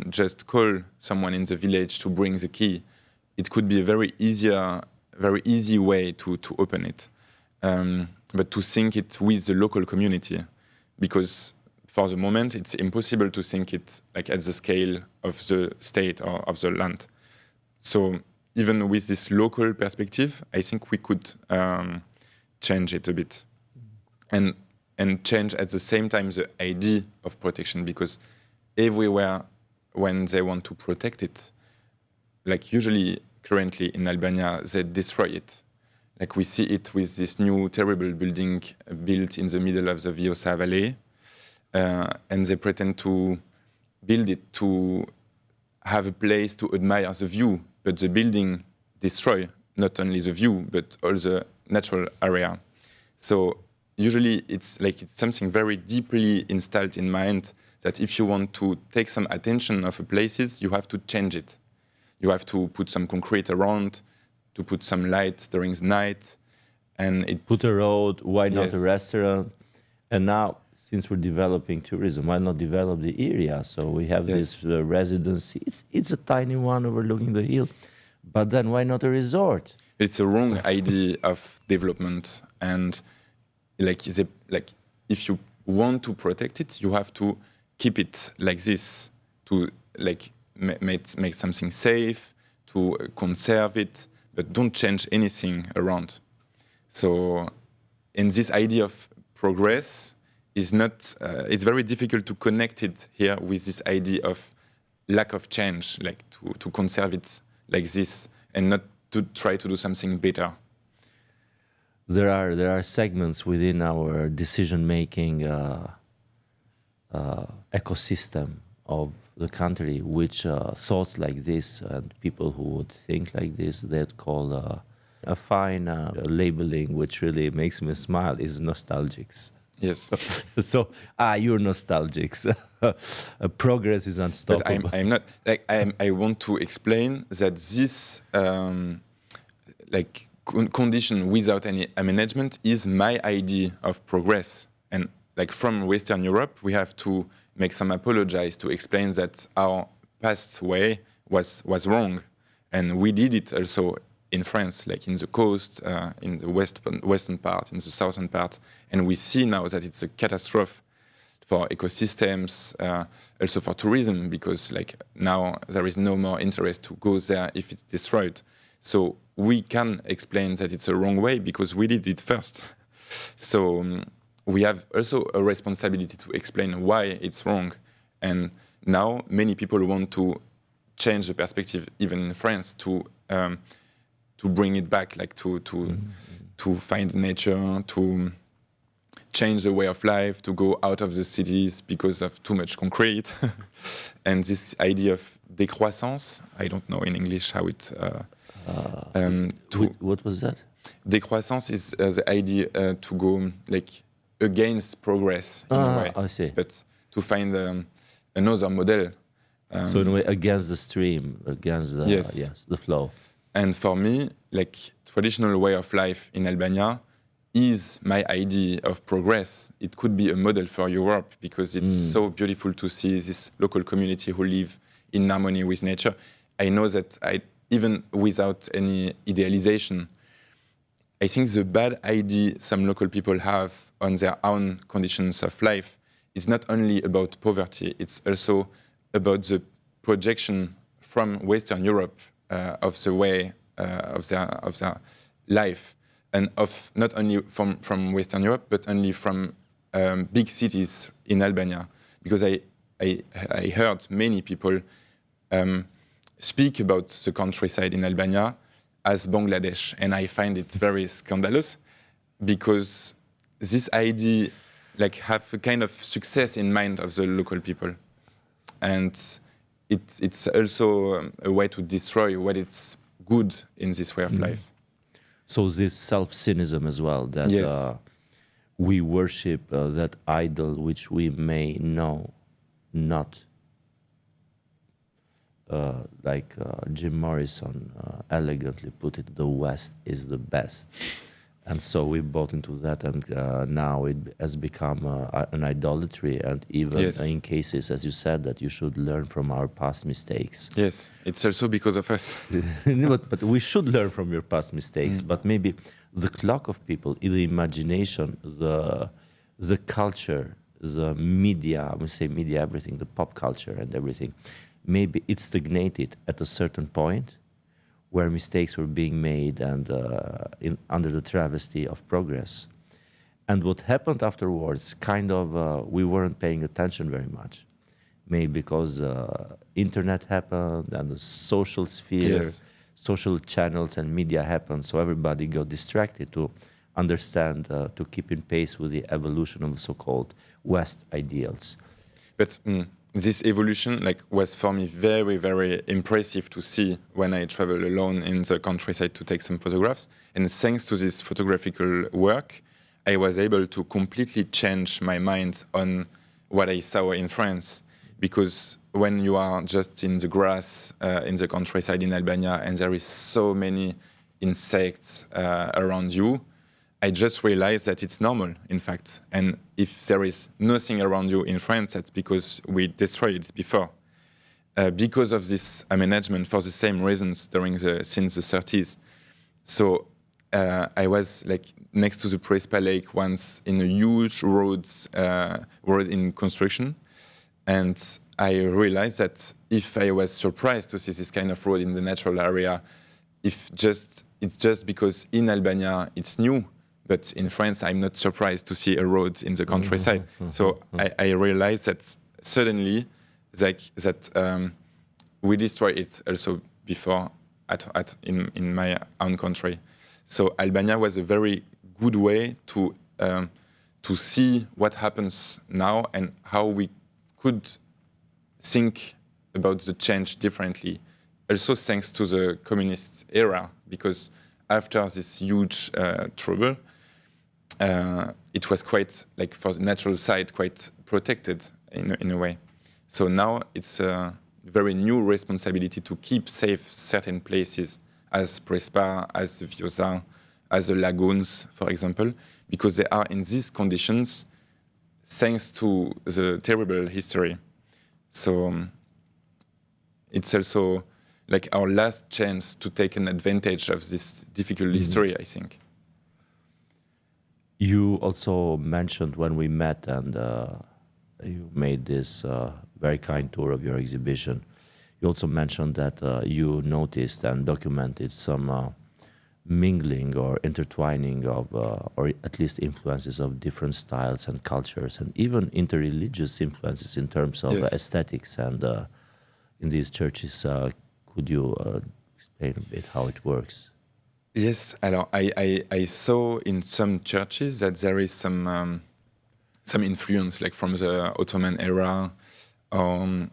just call someone in the village to bring the key, it could be a very easy way to open it. But to think it with the local community, because for the moment it's impossible to think it like at the scale of the state or of the land. So even with this local perspective, I think we could change it a bit, and change at the same time the idea of protection, because everywhere when they want to protect it, like usually currently in Albania, they destroy it. Like we see it with this new terrible building built in the middle of the Vjosa Valley, and they pretend to build it to have a place to admire the view, but the building destroy not only the view, but all the natural area. So usually it's something very deeply installed in mind that if you want to take some attention of a places, you have to change it. You have to put some concrete around, to put some light during the night, and it put a road. Why not Yes. a restaurant? And now, since we're developing tourism, why not develop the area? So we have Yes. this residency. It's a tiny one overlooking the hill, but then why not a resort? It's a wrong idea of development, and if you want to protect it, you have to keep it like this, to make something safe, to conserve it, but don't change anything around. So, in this idea of progress is not. It's very difficult to connect it here with this idea of lack of change, like to conserve it like this and not to try to do something better. There are segments within our decision-making ecosystem of the country which thoughts like this and people who would think like this, they'd call a fine labeling, which really makes me smile, is nostalgics. Yes, So, you're nostalgics. Progress is but unstoppable. I'm not. I want to explain that this condition without any management is my idea of progress. And like from Western Europe, we have to make some apologize to explain that our past way was wrong, and we did it also in France, like in the coast, in the western part, in the southern part, and we see now that it's a catastrophe for ecosystems, also for tourism, because like now there is no more interest to go there if it's destroyed. So we can explain that it's a wrong way because we did it first. So we have also a responsibility to explain why it's wrong. And now many people want to change the perspective, even in France, to bring it back, like to find nature, to change the way of life, to go out of the cities because of too much concrete. And this idea of décroissance, I don't know in English how it... What was that? Décroissance is the idea to go like against progress in a way. I see. But to find another model. So in a way, against the stream, against the the flow. And for me, like traditional way of life in Albania is my idea of progress. It could be a model for Europe because it's so beautiful to see this local community who live in harmony with nature. I know that even without any idealization, I think the bad idea some local people have on their own conditions of life is not only about poverty, it's also about the projection from Western Europe of the way of their life, and of not only from Western Europe, but only from big cities in Albania. Because I heard many people speak about the countryside in Albania as Bangladesh, and I find it very scandalous because this idea like have a kind of success in mind of the local people, and it's also a way to destroy what is good in this way of life. So this self-cynicism as well, that Yes. we worship that idol which we may know not. Like Jim Morrison elegantly put it, the West is the best. And so we bought into that, and now it has become an idolatry. And even Yes. in cases, as you said, that you should learn from our past mistakes. Yes, it's also because of us. But we should learn from your past mistakes. But maybe the clock of people, the imagination, the culture, the media, I would say media, everything, the pop culture and everything, maybe it stagnated at a certain point where mistakes were being made and under the travesty of progress. And what happened afterwards, kind of, we weren't paying attention very much. Maybe because internet happened and the social sphere, Yes. social channels and media happened, so everybody got distracted to understand, to keep in pace with the evolution of the so-called West ideals. But this evolution was for me very, very impressive to see when I travel alone in the countryside to take some photographs. And thanks to this photographical work, I was able to completely change my mind on what I saw in France. Because when you are just in the grass in the countryside in Albania and there is so many insects around you, I just realized that it's normal, in fact. And if there is nothing around you in France, that's because we destroyed it before. Because of this management, for the same reasons since the 30s. So I was next to the Prespa Lake once in a huge road in construction. And I realized that if I was surprised to see this kind of road in the natural area, it's just because in Albania it's new. But in France, I'm not surprised to see a road in the countryside. So I realized that suddenly, we destroyed it also before in my own country. So Albania was a very good way to see what happens now and how we could think about the change differently. Also thanks to the communist era, because after this huge trouble, it was quite, for the natural side, quite protected in a way. So now it's a very new responsibility to keep safe certain places, as Prespa, as the Vjosa, as the lagoons, for example, because they are in these conditions thanks to the terrible history. So it's also our last chance to take an advantage of this difficult history, I think. You also mentioned when we met and you made this very kind tour of your exhibition, you also mentioned that you noticed and documented some mingling or intertwining of, or at least influences of different styles and cultures, and even interreligious influences in terms of Yes. aesthetics and in these churches. Could you explain a bit how it works? Yes, alors I saw in some churches that there is some influence, from the Ottoman era, from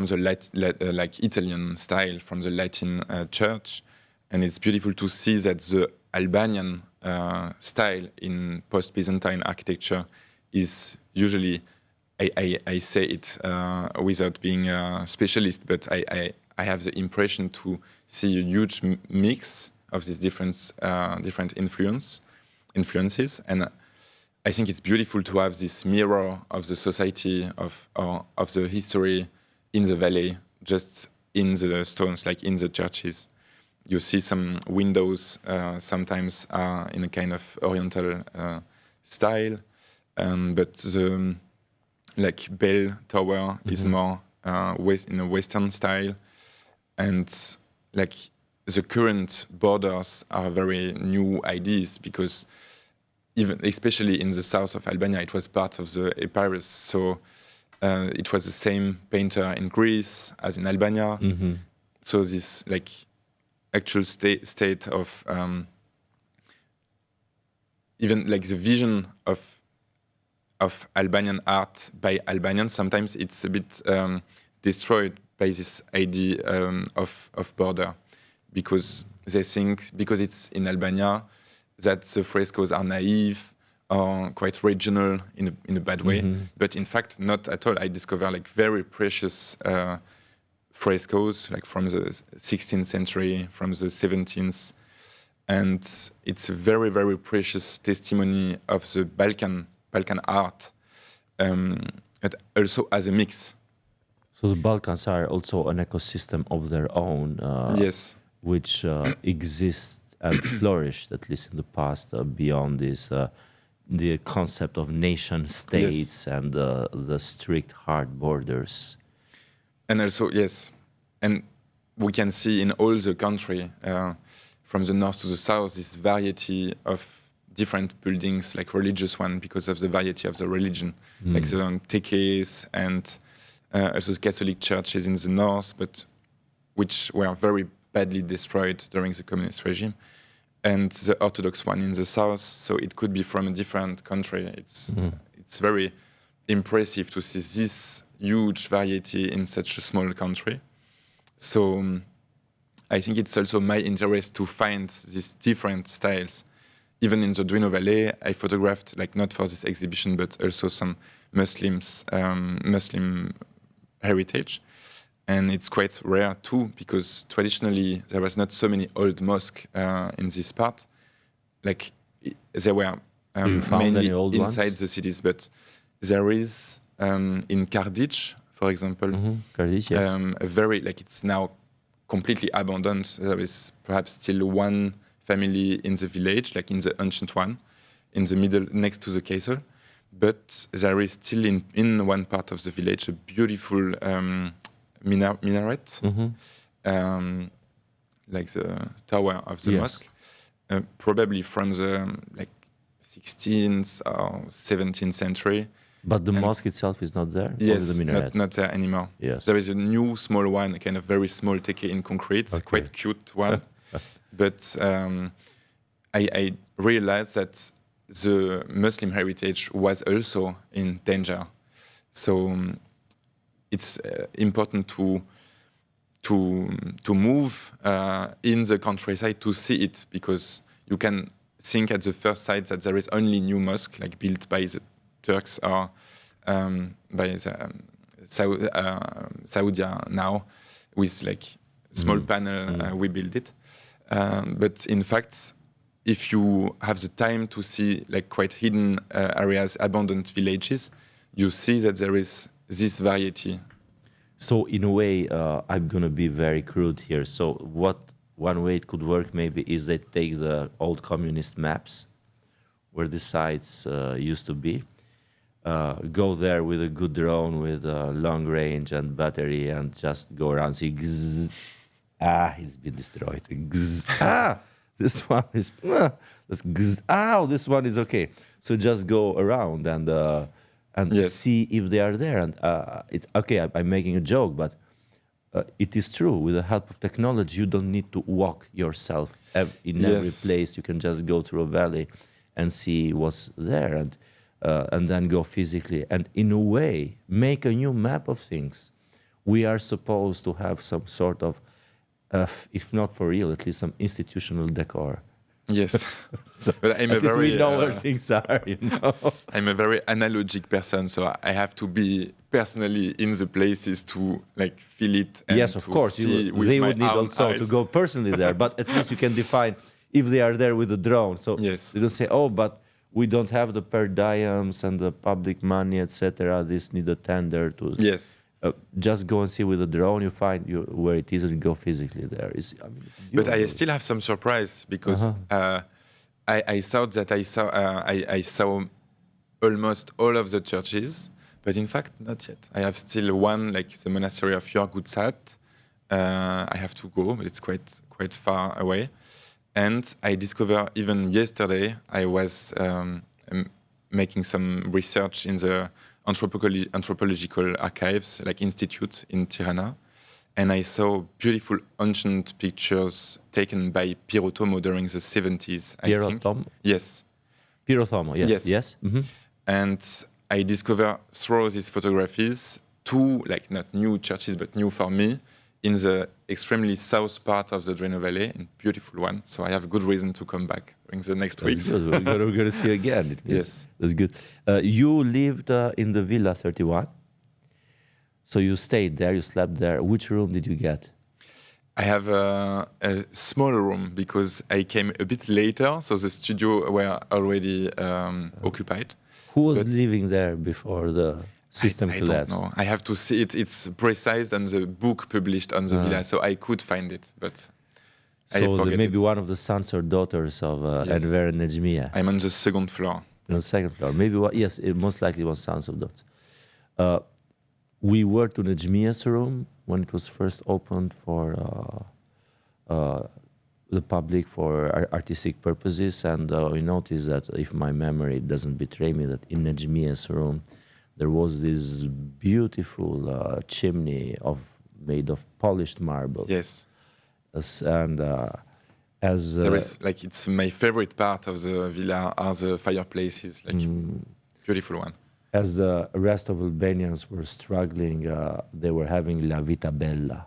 the Italian style, from the Latin church, and it's beautiful to see that the Albanian style in post-Byzantine architecture is usually, I say it without being a specialist, but I have the impression to see a huge mix of these different influences, and I think it's beautiful to have this mirror of the society of the history in the valley, just in the stones, in the churches. You see some windows sometimes are in a kind of Oriental style, but the bell tower is more in a Western style, and the current borders are very new ideas, because especially in the south of Albania, it was part of the Epirus, so it was the same painter in Greece as in Albania. So this actual state of even the vision of of Albanian art by Albanians, sometimes it's a bit destroyed by this idea of border, because they think because it's in Albania that the frescoes are naive or quite regional in a bad way. But in fact, not at all. I discovered like very precious frescoes, like from the 16th century, from the 17th. And it's a very, very precious testimony of the Balkan art, but also as a mix. So the Balkans are also an ecosystem of their own, Yes, which exists and flourished, at least in the past, beyond this, the concept of nation states and the strict hard borders. and also yes, and we can see in all the country, from the north to the south, this variety of different buildings, like religious one, because of the variety of the religion, like the tekes and also the Catholic churches in the north, but which were very badly destroyed during the communist regime, and the Orthodox one in the south. So it could be from a different country. It's very impressive to see this huge variety in such a small country. So I think it's also my interest to find these different styles. Even in the Duino Valley, I photographed, like not for this exhibition, but also some Muslim heritage. And it's quite rare too, because traditionally there was not so many old mosques in this part. Like there were mainly inside the cities, but there is in Karditch, for example, Karditch, yes. a very, like it's now completely abandoned. There is perhaps still one family in the village, like in the ancient one, in the middle, next to the castle. But there is still in one part of the village a beautiful minaret, like the tower of the mosque, probably from the like 16th or 17th century. But the mosque itself is not there? Yes, the minaret? not there anymore. Yes. There is a new small one, a kind of very small teke in concrete, quite cute one. But I realized that the Muslim heritage was also in danger. So it's important to move in the countryside to see it, because you can think at the first sight that there is only new mosque, like built by the Turks or by the Saudi now, with like small panel, we build it. But in fact, if you have the time to see like quite hidden areas, abandoned villages, you see that there is this variety. So in a way, I'm going to be very crude here. So one way it could work maybe is they take the old communist maps where the sites used to be, go there with a good drone with long range and battery and just go around, see, it's been destroyed. This one is, this one is okay. So just go around and see if they are there. And I'm making a joke, but it is true. With the help of technology, you don't need to walk yourself in every place. You can just go through a valley and see what's there, and then go physically. And in a way, make a new map of things. We are supposed to have some sort of, if not for real, at least some institutional decor. Yes, So but I'm at least we know where things are, you know. I'm a very analogic person, so I have to be personally in the places to like feel it. And Yes, of course. See with they my would need own also eyes. to go personally there, but at least you can define if they are there with a drone. So Yes. they don't say, oh, but we don't have the per diems and the public money, etc. This need a tender to. Yes. Just go and see with a drone. You find where it is and go physically there. It's But I still have some surprise, because I thought that I saw almost all of the churches, but in fact not yet. I have still one, like the monastery of Yorgutsat. I have to go, but it's quite far away. And I discovered even yesterday, I was making some research in the anthropological archives, like institute in Tirana, and I saw beautiful ancient pictures taken by Piero Tomo during the 70s, I think. Tomo? Yes. Piero Tomo, yes. Yes. Yes. Mm-hmm. And I discovered through these photographies two, like not new churches, but new for me, in the extremely south part of the Drine Valley, a beautiful one. So I have good reason to come back during the next weeks. Good. We're going to see you again. Yes. That's good. You lived in the Villa 31. So you stayed there, you slept there. Which room did you get? I have a small room because I came a bit later, so the studio were already occupied. Who was living there before the system I collapsed? don't know. I have to see it. It's precise on the book published on the villa, so I could find it, but I forget maybe it. one of the sons or daughters of Yes. Enver and Nejmiya. I'm on the second floor. On the second floor. Maybe, yes, it most likely was sons of daughters. We were to Nejmiya's room when it was first opened for the public for artistic purposes, and we noticed that, if my memory doesn't betray me, that in Nejmiya's room there was this beautiful chimney made of polished marble. Yes. And There is, like, it's my favorite part of the villa are the fireplaces, like beautiful one. as the rest of Albanians were struggling, they were having La Vita Bella.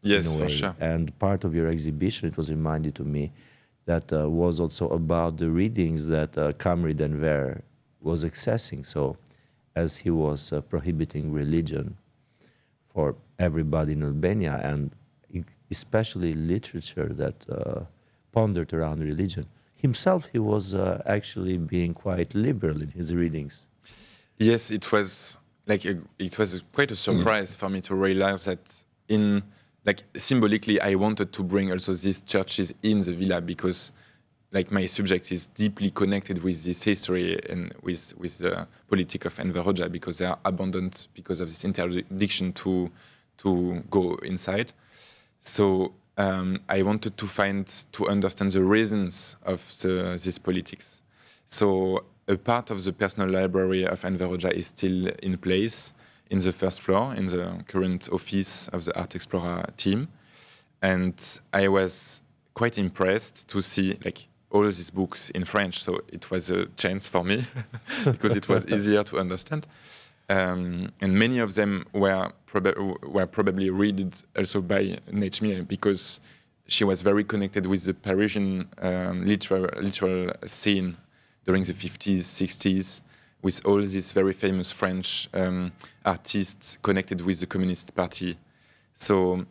Yes, in a for way. sure. And part of your exhibition, it was reminded to me, that was also about the readings that Kamri Denver was accessing. So, as he was prohibiting religion for everybody in Albania, and especially literature that pondered around religion, himself, he was actually being quite liberal in his readings. Yes, it was like quite a surprise for me to realize that symbolically, I wanted to bring also these churches in the villa because, like, my subject is deeply connected with this history and with the politic of Enver Hoxha, because they are abandoned because of this interdiction to go inside. So I wanted to understand the reasons of these politics. So a part of the personal library of Enver Hoxha is still in place in the first floor, in the current office of the Art Explorer team. And I was quite impressed to see, like, all these books in French. So it was a chance for me because it was easier to understand. And many of them were probably read also by Nejmiya, because she was very connected with the Parisian literal scene during the 50s, 60s, with all these very famous French artists connected with the Communist Party. So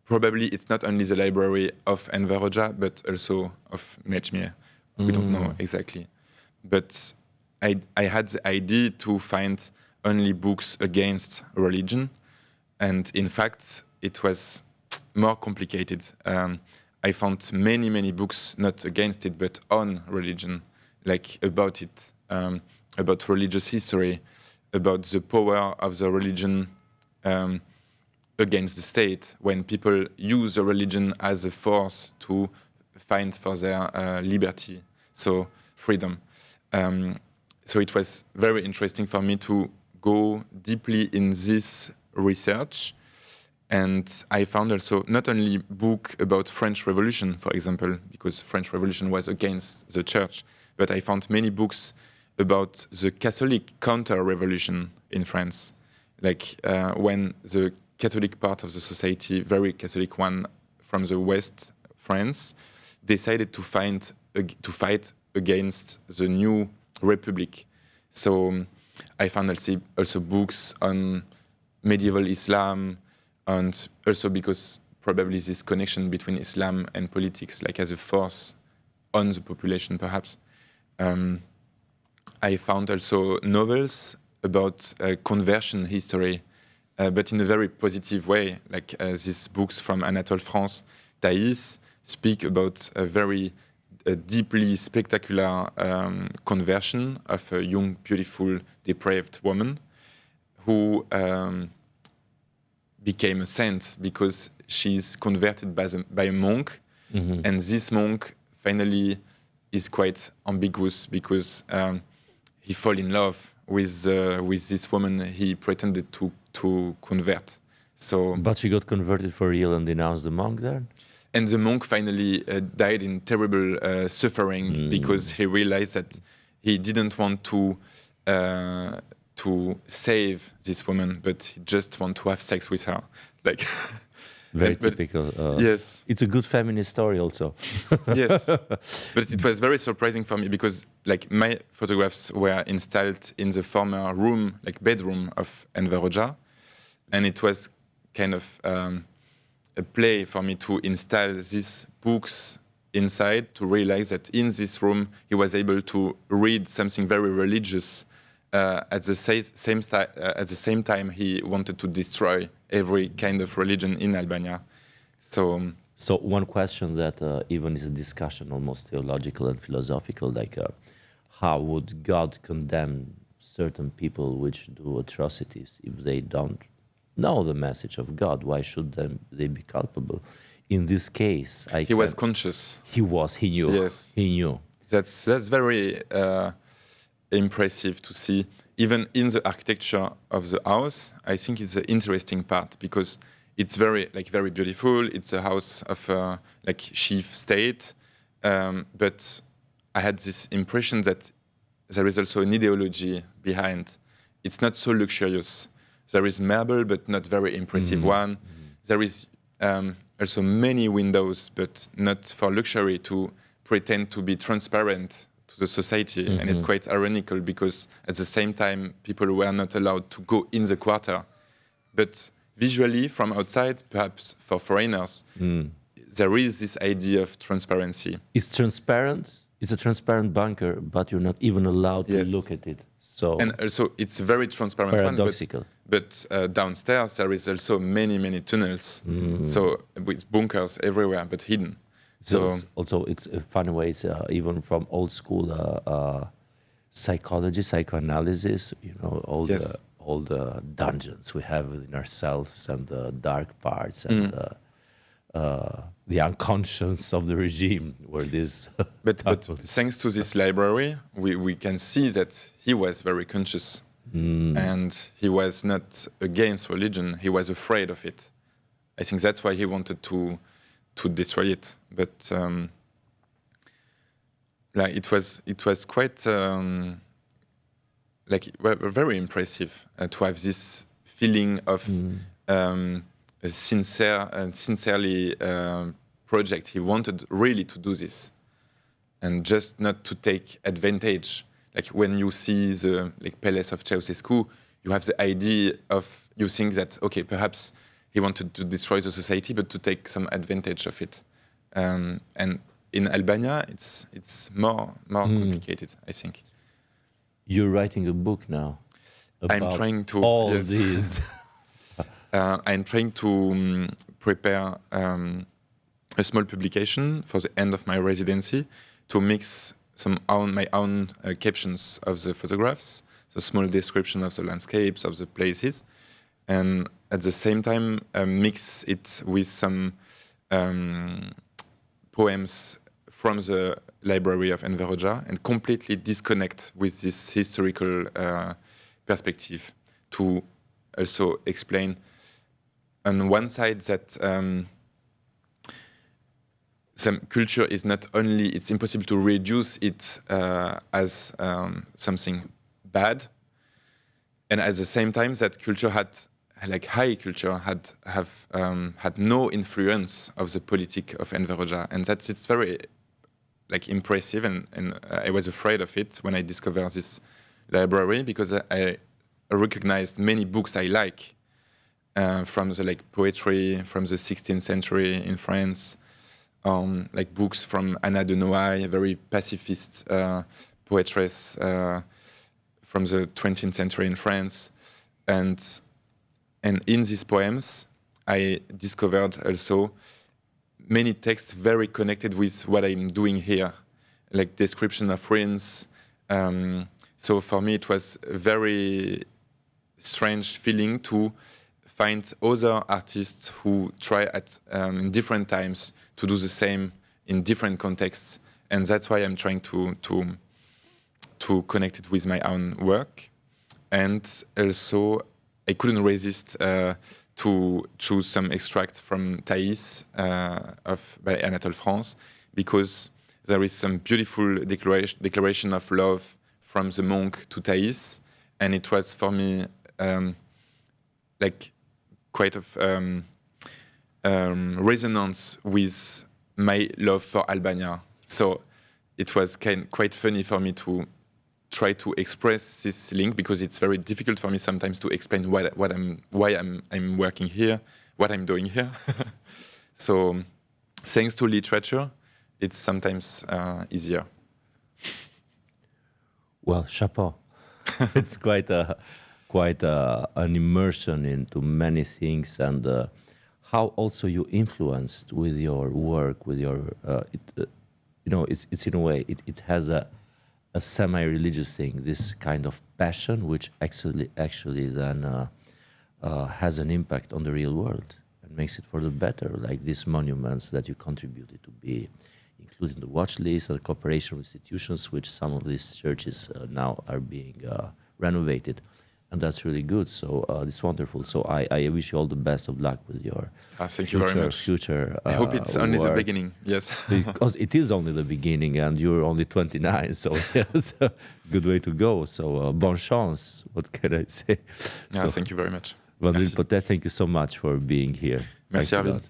probably it's not only the library of Enver Hoxha, but also of Nejmiya. We don't know exactly. But I had the idea to find only books against religion. And in fact, it was more complicated. I found many books, not against it, but on religion, like about it, about religious history, about the power of the religion against the state, when people use the religion as a force to fight for their liberty, so freedom. So it was very interesting for me to go deeply in this research. And I found also not only book about French Revolution, for example, because French Revolution was against the church, but I found many books about the Catholic counter-revolution in France, like when the Catholic part of the society, very Catholic one from the West France, decided to fight against the new republic. So I found also books on medieval Islam, and also because probably this connection between Islam and politics, like as a force on the population, perhaps. I found also novels about conversion history, but in a very positive way, like these books from Anatole France. Thaïs speak about a very deeply spectacular conversion of a young, beautiful, depraved woman who became a saint because she's converted by a monk, and this monk finally is quite ambiguous because he fall in love with this woman he pretended to convert. So, but she got converted for real and denounced the monk there? And the monk finally died in terrible suffering because he realized that he didn't want to to save this woman, but he just want to have sex with her. Like very typical. Yes, it's a good feminist story also. Yes, but it was very surprising for me because like my photographs were installed in the former room, like bedroom of Enver Hoxha, and it was kind of a play for me to install these books inside, to realize that in this room he was able to read something very religious. At the same time, he wanted to destroy every kind of religion in Albania. So one question that even is a discussion, almost theological and philosophical, like how would God condemn certain people which do atrocities if they don't know the message of God? Why should they be culpable? In this case, he was conscious. He knew. Yes, he knew. That's very impressive to see. Even in the architecture of the house, I think it's an interesting part because it's very beautiful. It's a house of like chief state, but I had this impression that there is also an ideology behind. It's not so luxurious. There is marble, but not very impressive one. There is also many windows, but not for luxury, to pretend to be transparent to the society. And it's quite ironical because at the same time, people were not allowed to go in the quarter. But visually, from outside, perhaps for foreigners, there is this idea of transparency. It's transparent. It's a transparent bunker, but you're not even allowed to look at it. So and also, it's a very transparent paradoxical. But downstairs, there is also many tunnels. So with bunkers everywhere, but hidden. So also, it's a funny ways, even from old school psychology, psychoanalysis. You know, all the dungeons we have within ourselves and the dark parts and the unconscious of the regime, where this. But thanks to this library, we can see that he was very conscious, and he was not against religion. He was afraid of it. I think that's why he wanted to destroy it. But like it was quite very impressive to have this feeling of a sincerely project. He wanted really to do this, and just not to take advantage. Like when you see the palace of Ceausescu, you have the idea of, you think that okay, perhaps he wanted to destroy the society, but to take some advantage of it. And in Albania, it's more complicated, I think. You're writing a book now about I'm trying to all these. I'm trying to prepare a small publication for the end of my residency to mix my own captions of the photographs, the small description of the landscapes, of the places, and at the same time mix it with some poems from the library of Enver Hoxha and completely disconnect with this historical perspective, to also explain on one side that some culture is not only, it's impossible to reduce it as something bad, and at the same time that culture had, like high culture, had no influence of the politic of Enver Hoxha, and it's very impressive, and I was afraid of it when I discovered this library, because I recognized many books I like from the poetry from the 16th century in France, like books from Anna de Noailles, a very pacifist poetress from the 20th century in France, and in these poems I discovered also many texts very connected with what I'm doing here, like description of ruins. So for me it was a very strange feeling to find other artists who try at in different times to do the same in different contexts, and that's why I'm trying to connect it with my own work. And also I couldn't resist to choose some extract from Thaïs by Anatole France, because there is some beautiful declaration of love from the monk to Thais, and it was for me like quite of resonance with my love for Albania. So it was quite funny for me to try to express this link, because it's very difficult for me sometimes to explain why I'm working here, what I'm doing here. So thanks to literature, it's sometimes easier. Well, chapeau. It's quite an immersion into many things, and how also you influenced with your work, with your it's in a way it has a semi-religious thing, this kind of passion, which actually then has an impact on the real world and makes it for the better, like these monuments that you contributed to be included in the watch list, and cooperation with institutions, which some of these churches now are being renovated. And that's really good. So it's wonderful. So I wish you all the best of luck with your thank you very much. Future I hope it's only the beginning. Yes. Because it is only the beginning, and you're only 29. So it's a good way to go. So bonne chance. What can I say? Yeah, thank you very much. Wandrille Potez, thank you so much for being here. Merci, Thanks a Ervin. lot.